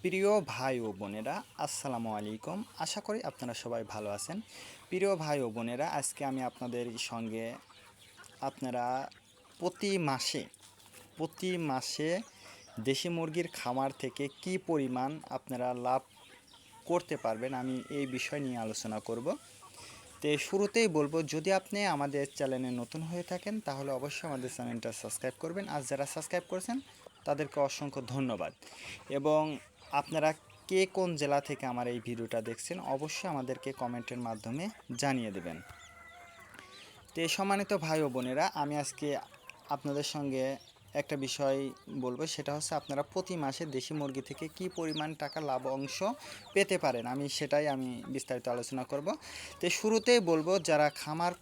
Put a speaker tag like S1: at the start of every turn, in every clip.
S1: প্রিয় ভাই ও বোনেরা, আসসালামু আলাইকুম। আশা করি আপনারা সবাই ভালো আছেন। প্রিয় ভাই ও বোনেরা, আজকে আমি আপনাদের সঙ্গে আপনারা প্রতি মাসে দেশি মুরগির খামার থেকে কি পরিমাণ আপনারা লাভ করতে পারবেন, আমি এই বিষয় নিয়ে আলোচনা করব। তো শুরুতেই বলবো, যদি আপনি আমাদের চ্যানেলে নতুন হয়ে থাকেন তাহলে অবশ্যই আমাদের চ্যানেলটা সাবস্ক্রাইব করবেন, আর যারা সাবস্ক্রাইব করেছেন তাদেরকে অসংখ্য ধন্যবাদ। এবং আপনারা কে কোন জেলা থেকে আমার এই ভিডিওটা দেখছেন অবশ্যই আমাদেরকে কমেন্টের মাধ্যমে জানিয়ে দেবেন। তো সম্মানিত ভাই ও বোনেরা, আমি আজকে আপনাদের সঙ্গে একটা বিষয় বলবো, সেটা হচ্ছে আপনারা প্রতি মাসে দেশি মুরগি থেকে কি পরিমাণ টাকা লাভ অংশ পেতে পারেন, সেটাই আমি বিস্তারিত আলোচনা করব। তো শুরুতেই বলবো, যারা খামার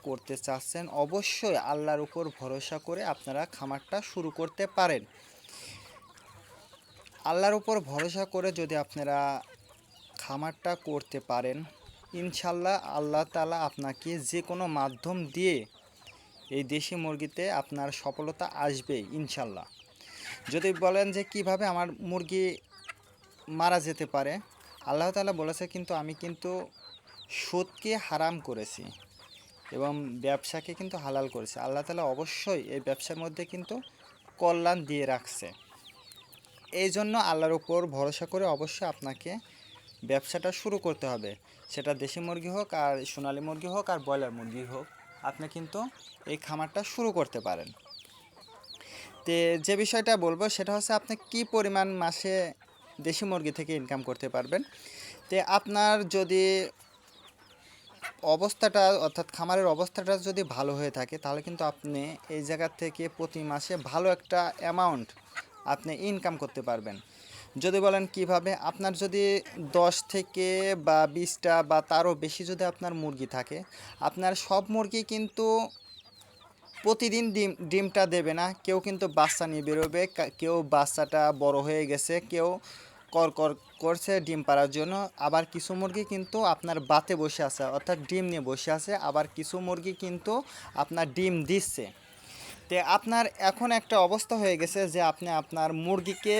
S1: করতে চাচ্ছেন অবশ্যই আল্লাহর উপর ভরসা করে আপনারা খামারটা শুরু করতে পারেন। আল্লাহর উপর ভরসা করে যদি আপনারা খামারটা করতে পারেন, ইনশাল্লাহ আল্লাহ তাআলা আপনাকে যে কোনো মাধ্যম দিয়ে এই দেশি মুরগিতে আপনার সফলতা আসবে ইনশাল্লাহ। যদি বলেন যে কিভাবে আমার মুরগি মারা যেতে পারে, আল্লাহ তাআলা বলেছে কিন্তু আমি কিন্তু সুদকে হারাম করেছি এবং ব্যবসাকে কিন্তু হালাল করেছে। আল্লাহ তাআলা অবশ্যই এই ব্যবসার মধ্যে কিন্তু কল্যাণ দিয়ে রাখছে। এই জন্য আল্লাহর উপর ভরসা করে অবশ্যই আপনাকে ব্যবসাটা শুরু করতে হবে। সেটা দেশি মুরগি হোক, আর সোনালী মুরগি হোক, আর ব্রয়লার মুরগি হোক, আপনি কিন্তু এই খামারটা শুরু করতে পারেন। তে যে বিষয়টা বলবো সেটা হচ্ছে আপনি কি পরিমাণ মাসে দেশি মুরগি থেকে ইনকাম করতে পারবেন। তে আপনার যদি অবস্থাটা অর্থাৎ খামারের অবস্থাটা যদি ভালো হয়ে থাকে তাহলে কিন্তু আপনি এই জায়গা থেকে প্রতি মাসে ভালো একটা অ্যামাউন্ট আপনি ইনকাম করতে পারবেন। যদি বলেন কিভাবে, আপনার যদি 10 থেকে বা 20টা বা তারও বেশি যদি আপনার মুরগি থাকে, আপনার সব মুরগি কিন্তু প্রতিদিন ডিমটা দেবে না। কেউ কিন্তু বাচ্চা নিয়ে বেরোবে, কেউ বাচ্চাটা বড় হয়ে গেছে, কেউ কর কর করছে ডিম পাড়ার জন্য। আবার কিছু মুরগি কিন্তু আপনার বাতে বসে আছে, অর্থাৎ ডিম নিয়ে বসে আছে। আবার কিছু মুরগি কিন্তু আপনার ডিম দিচ্ছে। তো আপনার এখন একটা অবস্থা হয়ে গেছে যে আপনি আপনার মুরগিকে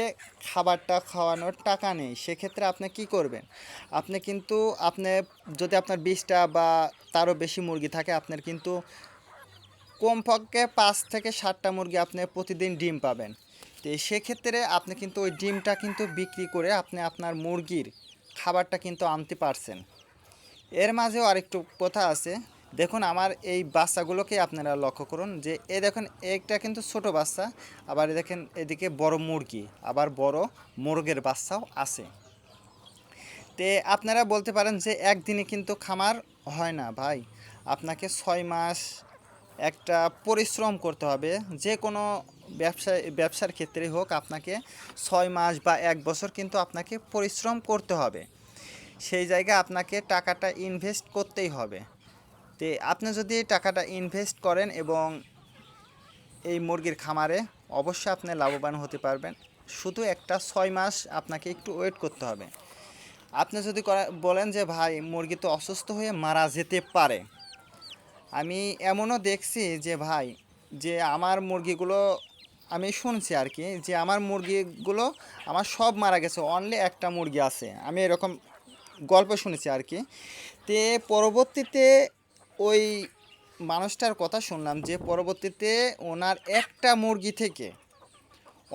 S1: খাবারটা খাওয়ানোর টাকা নেই। সেক্ষেত্রে আপনি কি করবেন? আপনি যদি আপনার 20টা বা তারও বেশি মুরগি থাকে, আপনার কিন্তু কমপক্ষে 5 থেকে 7টা মুরগি আপনি প্রতিদিন ডিম পাবেন। তো সেক্ষেত্রে আপনি কিন্তু ওই ডিমটা কিন্তু বিক্রি করে আপনি আপনার মুরগির খাবারটা কিন্তু আনতে পারছেন। এর মাঝেও আরেকটু কথা আছে। দেখুন আমার এই বাচ্চাগুলোকে আপনারা লক্ষ্য করুন, যে দেখুন একটা কিন্তু ছোট বাচ্চা, আবার দেখেন এদিকে বড় মুরগি, আবার বড় মুরগের বাচ্চাও আছে। তে আপনারা বলতে পারেন যে একদিনে কিন্তু খামার হয় না ভাই, আপনাকে 6 মাস একটা পরিশ্রম করতে হবে। যে কোনো ব্যবসার ক্ষেত্রে হোক, আপনাকে 6 মাস বা 1 বছর কিন্তু আপনাকে পরিশ্রম করতে হবে। সেই জায়গায় আপনাকে টাকাটা ইনভেস্ট করতেই হবে। তো আপনি যদি টাকাটা ইনভেস্ট করেন এবং এই মুরগির খামারে, অবশ্যই আপনি লাভবান হতে পারবেন। শুধু একটা 6 মাস আপনাকে একটু ওয়েট করতে হবে। আপনি যদি বলেন যে ভাই মুরগি তো অসুস্থ হয়ে মারা যেতে পারে, আমি এমনও দেখছি যে ভাই, যে আমার মুরগিগুলো, আমি শুনছি আর কি, যে আমার মুরগিগুলো আমার সব মারা গেছে, অনলি একটা মুরগি আছে। আমি এরকম গল্প শুনেছি আর কি। তে পরবর্তীতে ওই মানুষটার কথা শুনলাম যে পরবর্তীতে ওনার একটা মুরগি থেকে,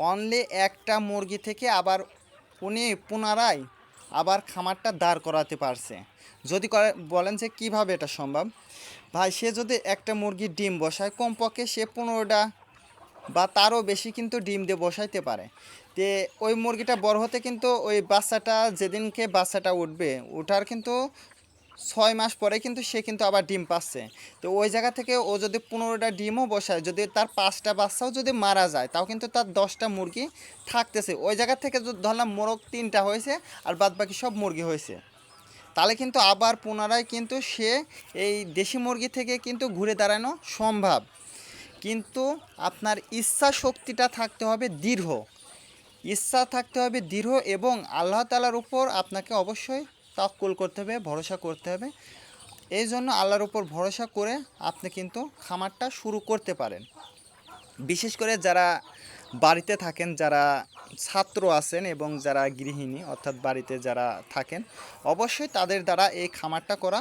S1: অনলি একটা মুরগি থেকে আবার উনি পুনরায় আবার খামারটা দাঁড় করাতে পারছে। যদি বলেন যে কিভাবে এটা সম্ভব, ভাই সে যদি একটা মুরগির ডিম বসায়, কমপক্ষে সে 15টা বা তারও বেশি কিন্তু ডিম দিয়ে বসাইতে পারে। তে ওই মুরগিটা বড় হতে কিন্তু ওই বাচ্চাটা যেদিনকে বাচ্চাটা উঠবে, ওঠার কিন্তু 6 মাস পরে কিন্তু সে কিন্তু আবার ডিম পাচ্ছে। তো ওই জায়গা থেকে ও যদি 15টা ডিমও বসায়, যদি তার 5টা বাচ্চাও যদি মারা যায়, তাও কিন্তু তার 10টা মুরগি থাকতেছে। ওই জায়গা থেকে যদি ধরলাম মোরগ 3টা হয়েছে আর বাদ বাকি সব মুরগি হয়েছে, তাহলে কিন্তু আবার পুনরায় কিন্তু সে এই দেশি মুরগি থেকে কিন্তু ঘুরে দাঁড়ানো সম্ভব। কিন্তু আপনার ইচ্ছা শক্তিটা থাকতে হবে দৃঢ়, ইচ্ছা থাকতে হবে দৃঢ়, এবং আল্লাহ তাআলার উপর আপনাকে অবশ্যই তাওয়াক্কুল করতে হবে, ভরসা করতে হবে। এই জন্য আল্লাহর উপর ভরসা করে আপনি কিন্তু খামারটা শুরু করতে পারেন। বিশেষ করে যারা বাড়িতে থাকেন, যারা ছাত্র আছেন এবং যারা গৃহিণী অর্থাৎ বাড়িতে যারা থাকেন, অবশ্যই তাদের দ্বারা এই খামারটা করা